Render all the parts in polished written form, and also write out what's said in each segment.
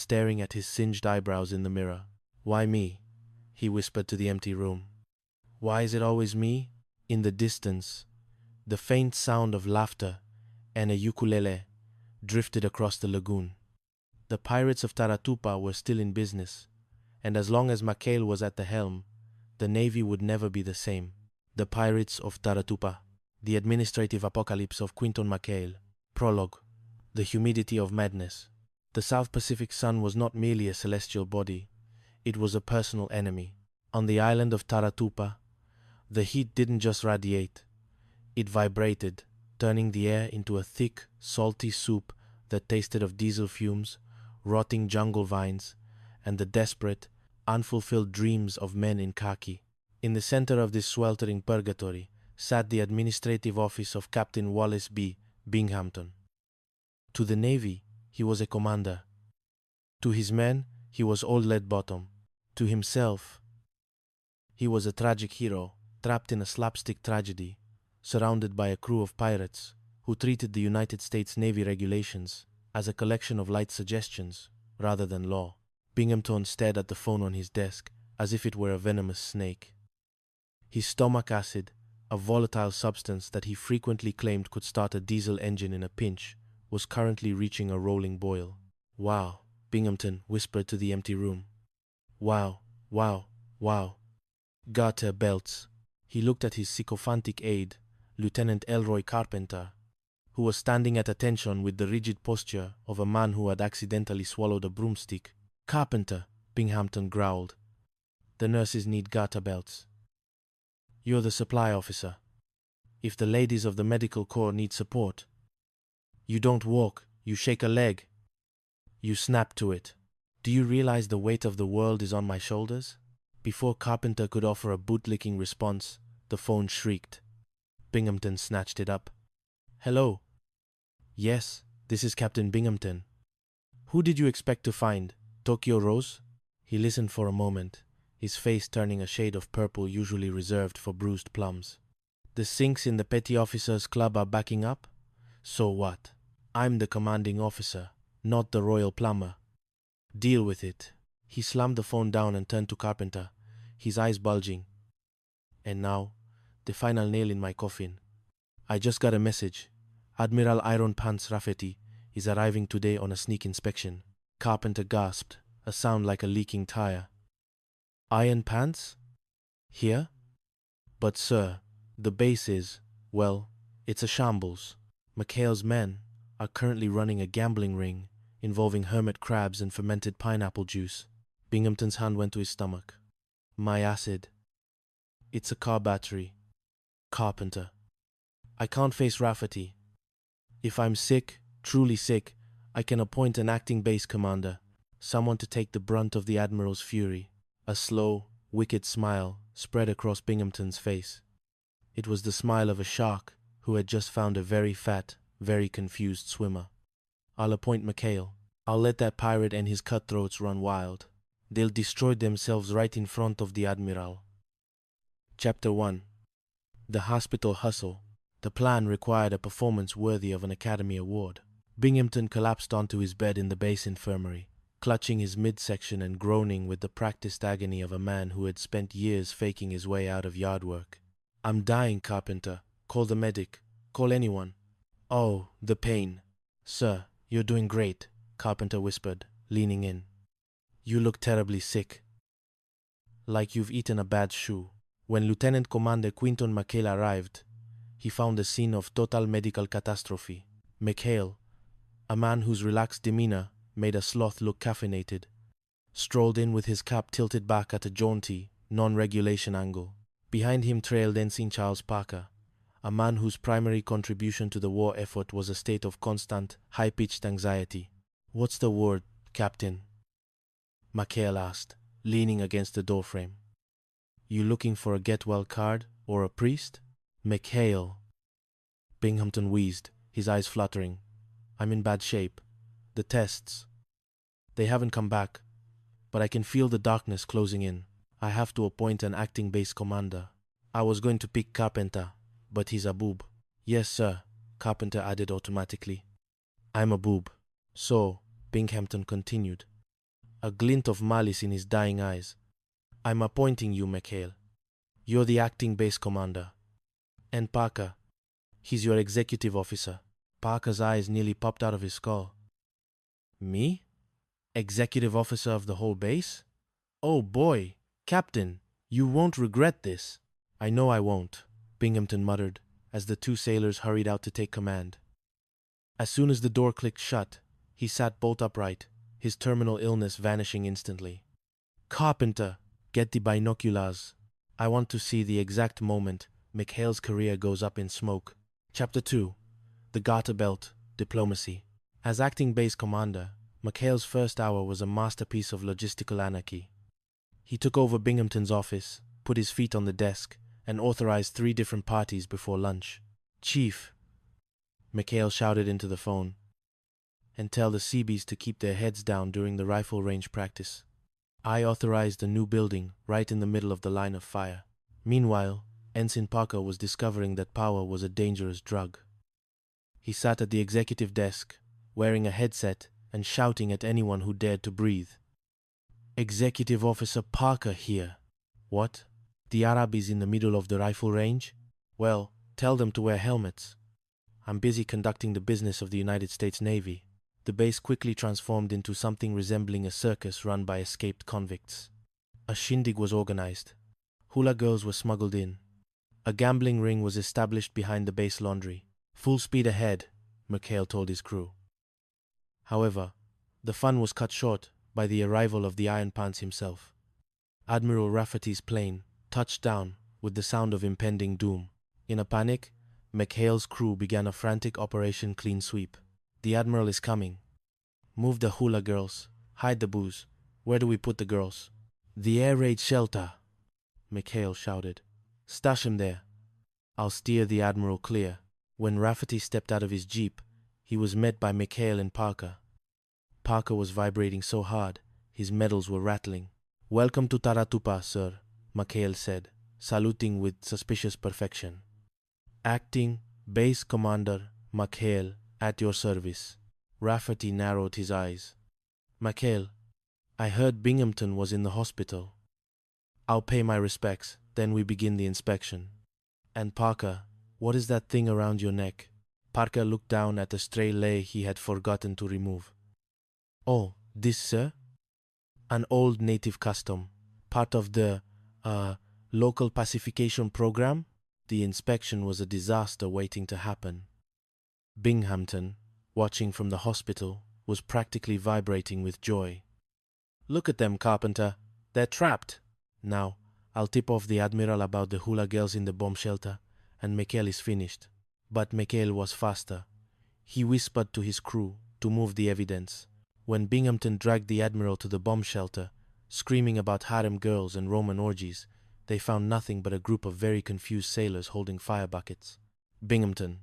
staring at his singed eyebrows in the mirror. "Why me?" he whispered to the empty room. "Why is it always me?" In the distance, the faint sound of laughter and a ukulele drifted across the lagoon. The pirates of Taratupa were still in business, and as long as McHale was at the helm, the navy would never be the same. The Pirates of Taratupa. The Administrative Apocalypse of Quinton McHale. Prologue. The Humidity of Madness. The South Pacific sun was not merely a celestial body, it was a personal enemy. On the island of Taratupa, the heat didn't just radiate, it vibrated, turning the air into a thick, salty soup that tasted of diesel fumes, rotting jungle vines, and the desperate, unfulfilled dreams of men in khaki. In the center of this sweltering purgatory sat the administrative office of Captain Wallace B. Binghamton. To the Navy, he was a commander. To his men, he was Old Lead Bottom. To himself, he was a tragic hero, trapped in a slapstick tragedy, surrounded by a crew of pirates who treated the United States Navy regulations as a collection of light suggestions rather than law. Binghamton stared at the phone on his desk as if it were a venomous snake. His stomach acid, a volatile substance that he frequently claimed could start a diesel engine in a pinch, was currently reaching a rolling boil. "Wow," Binghamton whispered to the empty room. "Wow, wow, wow. Garter belts." He looked at his sycophantic aide, Lieutenant Elroy Carpenter, who was standing at attention with the rigid posture of a man who had accidentally swallowed a broomstick. "Carpenter," Binghamton growled. "The nurses need garter belts. You're the supply officer. If the ladies of the medical corps need support, you don't walk, you shake a leg. You snap to it. Do you realize the weight of the world is on my shoulders?" Before Carpenter could offer a bootlicking response, the phone shrieked. Binghamton snatched it up. "Hello." "Yes, this is Captain Binghamton. Who did you expect to find? Tokyo Rose?" He listened for a moment, his face turning a shade of purple usually reserved for bruised plums. "The sinks in the Petty Officers Club are backing up? So what? I'm the commanding officer, not the royal plumber. Deal with it." He slammed the phone down and turned to Carpenter, his eyes bulging. "And now, the final nail in my coffin. I just got a message. Admiral Iron Pants Rafferty is arriving today on a sneak inspection." Carpenter gasped, a sound like a leaking tire. "Iron Pants? Here? But sir, the base is, well, it's a shambles. McHale's men are currently running a gambling ring involving hermit crabs and fermented pineapple juice." Binghamton's hand went to his stomach. "My acid. It's a car battery. Carpenter. I can't face Rafferty. If I'm sick, truly sick, I can appoint an acting base commander, someone to take the brunt of the Admiral's fury." A slow, wicked smile spread across Binghamton's face. It was the smile of a shark who had just found a very fat, very confused swimmer. "I'll appoint McHale. I'll let that pirate and his cutthroats run wild. They'll destroy themselves right in front of the Admiral." Chapter 1. The Hospital Hustle. The plan required a performance worthy of an Academy Award. Binghamton collapsed onto his bed in the base infirmary, clutching his midsection and groaning with the practiced agony of a man who had spent years faking his way out of yard work. "I'm dying, Carpenter. Call the medic. Call anyone." "Oh, the pain." "Sir, you're doing great," Carpenter whispered, leaning in. "You look terribly sick. Like you've eaten a bad shoe." When Lieutenant Commander Quinton McHale arrived, he found a scene of total medical catastrophe. McHale, a man whose relaxed demeanor made a sloth look caffeinated, strolled in with his cap tilted back at a jaunty, non-regulation angle. Behind him trailed Ensign Charles Parker, a man whose primary contribution to the war effort was a state of constant, high-pitched anxiety. "What's the word, Captain?" McHale asked, leaning against the doorframe. "You looking for a get-well card or a priest?" "McHale." Binghamton wheezed, his eyes fluttering. "I'm in bad shape. The tests. They haven't come back, but I can feel the darkness closing in. I have to appoint an acting base commander. I was going to pick Carpenter, but he's a boob." "Yes, sir," Carpenter added automatically. "I'm a boob." "So," Binghamton continued, a glint of malice in his dying eyes. I'm appointing you, McHale. You're the acting base commander. And Parker, he's your executive officer. Parker's eyes nearly popped out of his skull. Me? Executive officer of the whole base? Oh boy, Captain, you won't regret this. I know I won't, Binghamton muttered, as the two sailors hurried out to take command. As soon as the door clicked shut, he sat bolt upright, his terminal illness vanishing instantly. Carpenter, get the binoculars. I want to see the exact moment McHale's career goes up in smoke. Chapter 2. The Garter Belt, Diplomacy. As acting base commander, McHale's first hour was a masterpiece of logistical anarchy. He took over Binghamton's office, put his feet on the desk, and authorized 3 different parties before lunch. Chief, McHale shouted into the phone, and tell the Seabees to keep their heads down during the rifle range practice. I authorized a new building right in the middle of the line of fire. Meanwhile, Ensign Parker was discovering that power was a dangerous drug. He sat at the executive desk, wearing a headset and shouting at anyone who dared to breathe. Executive Officer Parker here. What? The Arab is in the middle of the rifle range? Well, tell them to wear helmets. I'm busy conducting the business of the United States Navy. The base quickly transformed into something resembling a circus run by escaped convicts. A shindig was organized. Hula girls were smuggled in. A gambling ring was established behind the base laundry. Full speed ahead, McHale told his crew. However, the fun was cut short by the arrival of the Iron Pants himself. Admiral Rafferty's plane touched down with the sound of impending doom. In a panic, McHale's crew began a frantic Operation Clean Sweep. The Admiral is coming. Move the hula girls. Hide the booze. Where do we put the girls? The air raid shelter, McHale shouted. Stash him there. I'll steer the Admiral clear. When Rafferty stepped out of his jeep, he was met by McHale and Parker. Parker was vibrating so hard, his medals were rattling. Welcome to Taratupa, sir, McHale said, saluting with suspicious perfection. Acting Base Commander McHale, at your service. Rafferty narrowed his eyes. McHale, I heard Binghamton was in the hospital. I'll pay my respects, then we begin the inspection. And Parker, what is that thing around your neck? Parker looked down at a stray lei he had forgotten to remove. Oh, this, sir? An old native custom, part of the, local pacification program? The inspection was a disaster waiting to happen. Binghamton, watching from the hospital, was practically vibrating with joy. Look at them, Carpenter. They're trapped. Now, I'll tip off the Admiral about the hula girls in the bomb shelter, and McHale is finished. But McHale was faster. He whispered to his crew to move the evidence. When Binghamton dragged the Admiral to the bomb shelter, screaming about harem girls and Roman orgies, they found nothing but a group of very confused sailors holding fire buckets. Binghamton,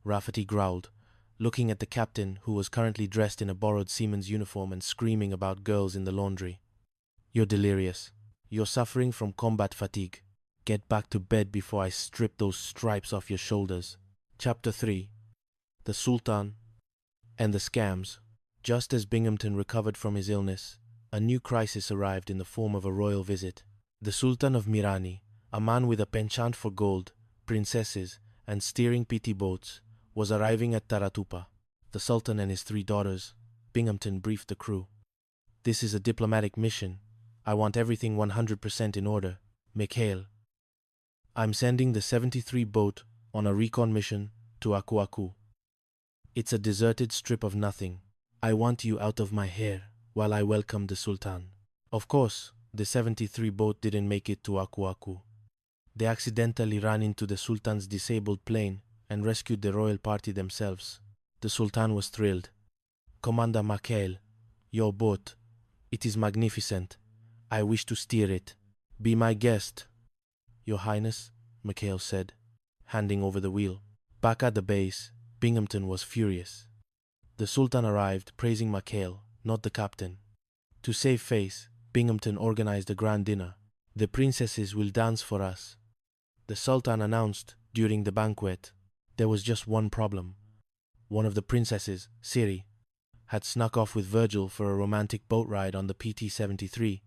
Rafferty growled, looking at the captain who was currently dressed in a borrowed seaman's uniform and screaming about girls in the laundry. You're delirious. You're suffering from combat fatigue. Get back to bed before I strip those stripes off your shoulders. Chapter 3. The Sultan and the Scams. Just as Binghamton recovered from his illness, a new crisis arrived in the form of a royal visit. The Sultan of Mirani, a man with a penchant for gold, princesses, and steering PT boats, was arriving at Taratupa. The Sultan and his 3 daughters. Binghamton briefed the crew. This is a diplomatic mission. I want everything 100% in order. McHale. I'm sending the 73 boat on a recon mission to Aku Aku. It's a deserted strip of nothing. I want you out of my hair while I welcome the Sultan. Of course, the 73 boat didn't make it to Aku Aku. They accidentally ran into the Sultan's disabled plane and rescued the royal party themselves. The Sultan was thrilled. Commander McHale, your boat. It is magnificent. I wish to steer it. Be my guest. Your Highness, McHale said, handing over the wheel. Back at the base, Binghamton was furious. The Sultan arrived, praising McHale, not the captain. To save face, Binghamton organized a grand dinner. The princesses will dance for us, the Sultan announced during the banquet. There was just one problem. One of the princesses, Siri, had snuck off with Virgil for a romantic boat ride on the PT-73